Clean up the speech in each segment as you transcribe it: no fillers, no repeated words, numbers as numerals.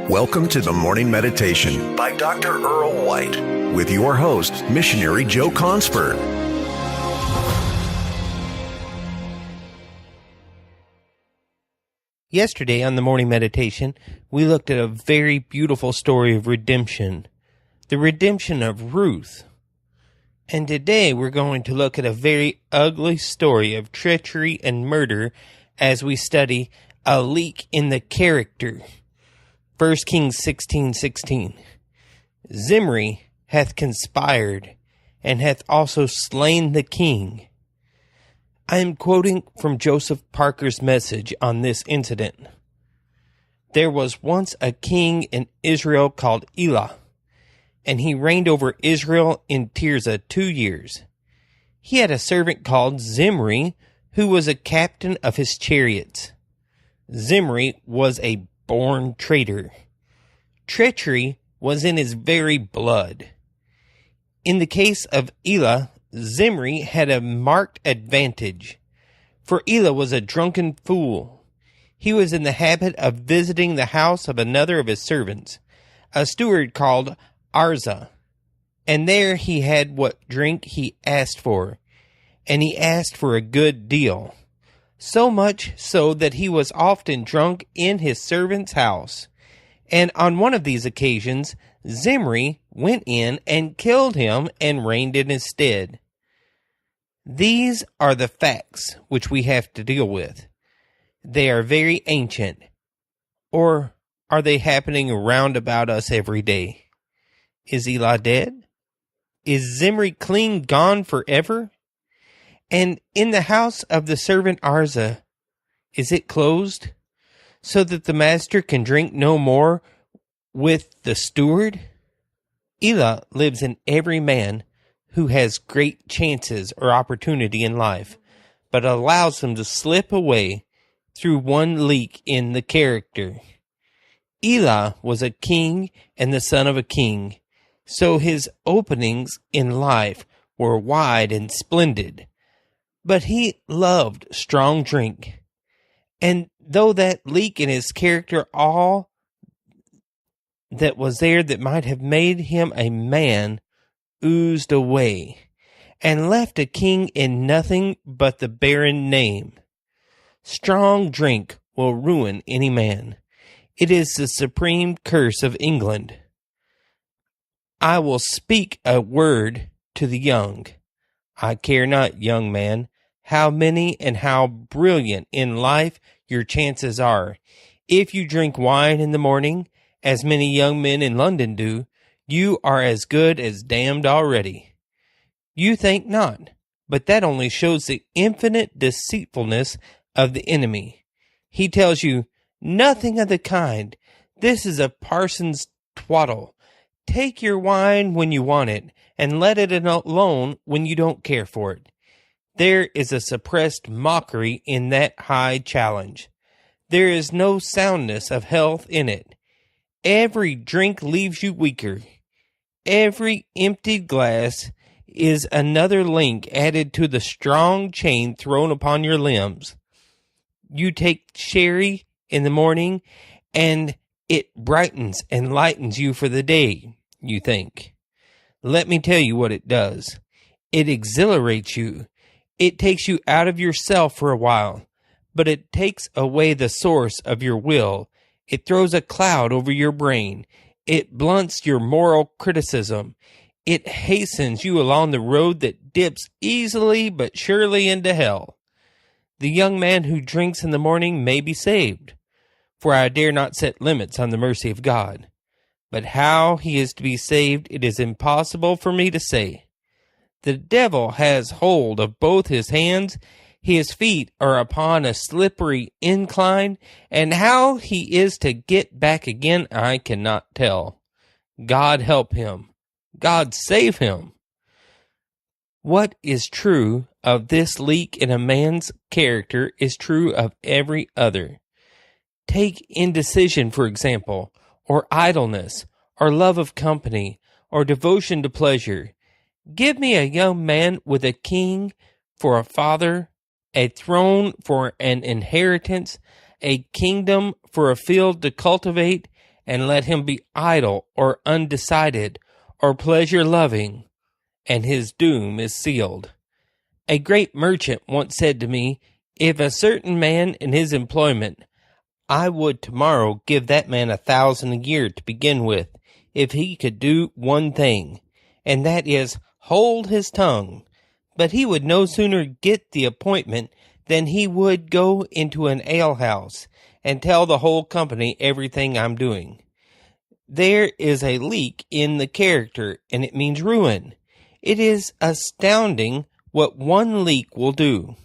Welcome to the Morning Meditation by Dr. Earl White with your host, Missionary Joe Consford. Yesterday on the Morning Meditation, we looked at a very beautiful story of redemption, the redemption of Ruth. And today we're going to look at a very ugly story of treachery and murder as we study a leak in the character. 1 Kings 16:16. Zimri hath conspired, and hath also slain the king. I am quoting from Joseph Parker's message on this incident. There was once a king in Israel called Elah, and he reigned over Israel in Tirzah 2 years. He had a servant called Zimri, who was a captain of his chariots. Zimri was a born traitor. Treachery was in his very blood. In the case of Elah, Zimri had a marked advantage, for Elah was a drunken fool. He was in the habit of visiting the house of another of his servants, a steward called Arza, and there he had what drink he asked for, and he asked for a good deal. So much so that he was often drunk in his servant's house. And on one of these occasions, Zimri went in and killed him and reigned in his stead. These are the facts which we have to deal with. They are very ancient. Or are they happening around about us every day? Is Elah dead? Is Zimri clean gone forever? And in the house of the servant Arza, is it closed, so that the master can drink no more with the steward? Elah lives in every man who has great chances or opportunity in life, but allows them to slip away through one leak in the character. Elah was a king and the son of a king, so his openings in life were wide and splendid. But he loved strong drink, and though that leak in his character, all that was there that might have made him a man, oozed away, and left a king in nothing but the barren name. Strong drink will ruin any man. It is the supreme curse of England. I will speak a word to the young. I care not, young man, how many and how brilliant in life your chances are. If you drink wine in the morning, as many young men in London do, you are as good as damned already. You think not, but that only shows the infinite deceitfulness of the enemy. He tells you, nothing of the kind. This is a parson's twaddle. Take your wine when you want it, and let it alone when you don't care for it. There is a suppressed mockery in that high challenge. There is no soundness of health in it. Every drink leaves you weaker. Every emptied glass is another link added to the strong chain thrown upon your limbs. You take sherry in the morning, and it brightens and lightens you for the day, you think. Let me tell you what it does. It exhilarates you. It takes you out of yourself for a while, but it takes away the source of your will. It throws a cloud over your brain. It blunts your moral criticism. It hastens you along the road that dips easily but surely into hell. The young man who drinks in the morning may be saved, for I dare not set limits on the mercy of God. But how he is to be saved, it is impossible for me to say. The devil has hold of both his hands. His feet are upon a slippery incline, and how he is to get back again I cannot tell. God help him. God save him. What is true of this leak in a man's character is true of every other. Take indecision, for example, or idleness, or love of company, or devotion to pleasure. Give me a young man with a king for a father, a throne for an inheritance, a kingdom for a field to cultivate, and let him be idle or undecided or pleasure-loving, and his doom is sealed. A great merchant once said to me, "If a certain man in his employment, I would tomorrow give that man 1,000 a year to begin with, if he could do one thing, and that is hold his tongue. But he would no sooner get the appointment than he would go into an alehouse and tell the whole company everything I'm doing. There is a leak in the character, and it means ruin. It is astounding what one leak will do."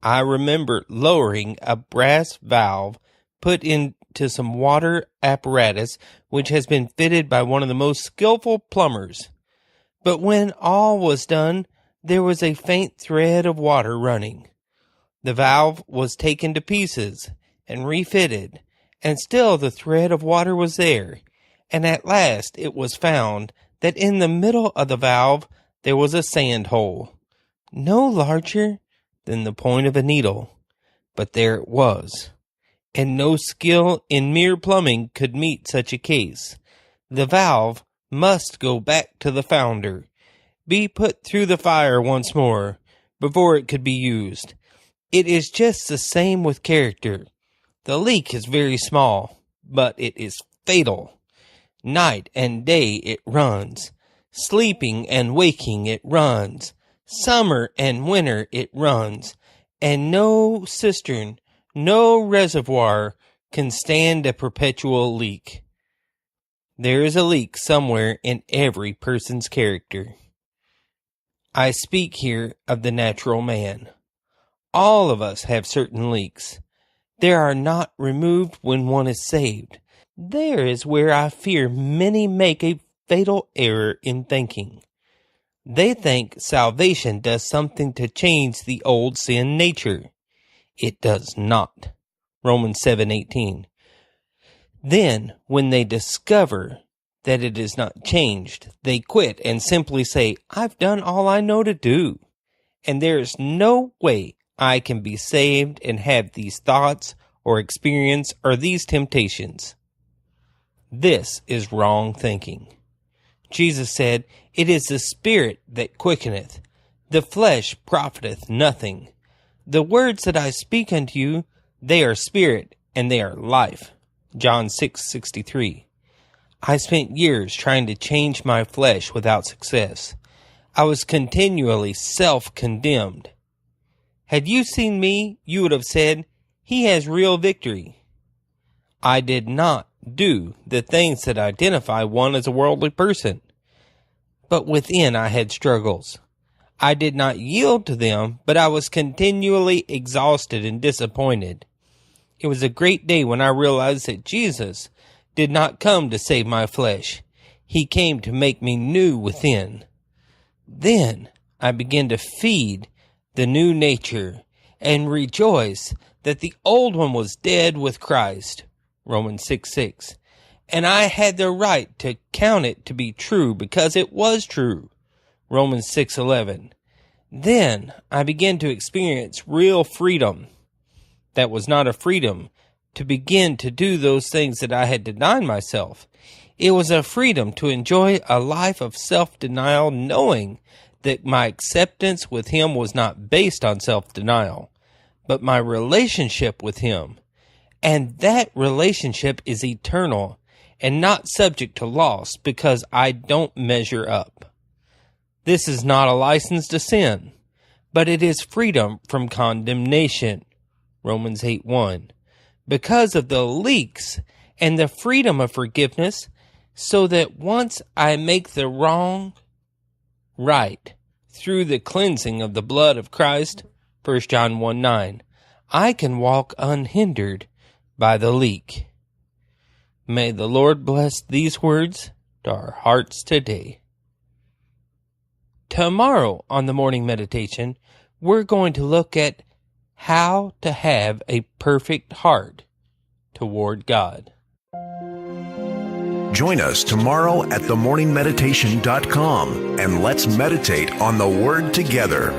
I remember lowering a brass valve put into some water apparatus which has been fitted by one of the most skillful plumbers. But when all was done, there was a faint thread of water running. The valve was taken to pieces and refitted, and still the thread of water was there, and at last it was found that in the middle of the valve there was a sand hole, no larger than the point of a needle, but there it was, and no skill in mere plumbing could meet such a case. The valve must go back to the founder, be put through the fire once more, before it could be used. It is just the same with character. The leak is very small, but it is fatal. Night and day it runs. Sleeping and waking it runs. Summer and winter it runs. And no cistern, no reservoir can stand a perpetual leak. There is a leak somewhere in every person's character. I speak here of the natural man. All of us have certain leaks. They are not removed when one is saved. There is where I fear many make a fatal error in thinking. They think salvation does something to change the old sin nature. It does not. Romans 7:18. Then, when they discover that it is not changed, they quit and simply say, "I've done all I know to do, and there is no way I can be saved and have these thoughts or experience or these temptations." This is wrong thinking. Jesus said, "It is the Spirit that quickeneth, the flesh profiteth nothing. The words that I speak unto you, they are spirit and they are life." John 6:63. I spent years trying to change my flesh without success. I was continually self-condemned. Had you seen me, you would have said, "He has real victory." I did not do the things that identify one as a worldly person. But within I had struggles. I did not yield to them, but I was continually exhausted and disappointed. It was a great day when I realized that Jesus did not come to save my flesh. He came to make me new within. Then I began to feed the new nature and rejoice that the old one was dead with Christ. Romans 6:6. And I had the right to count it to be true because it was true. Romans 6:11. Then I began to experience real freedom. That was not a freedom to begin to do those things that I had denied myself. It was a freedom to enjoy a life of self-denial, knowing that my acceptance with Him was not based on self-denial, but my relationship with Him. And that relationship is eternal and not subject to loss because I don't measure up. This is not a license to sin, but it is freedom from condemnation. Romans 8:1. Because of the leaks and the freedom of forgiveness, so that once I make the wrong right through the cleansing of the blood of Christ, 1 John 1:9, I can walk unhindered by the leak. May the Lord bless these words to our hearts today. Tomorrow on the morning meditation, we're going to look at how to have a perfect heart toward God. Join us tomorrow at themorningmeditation.com and let's meditate on the Word together.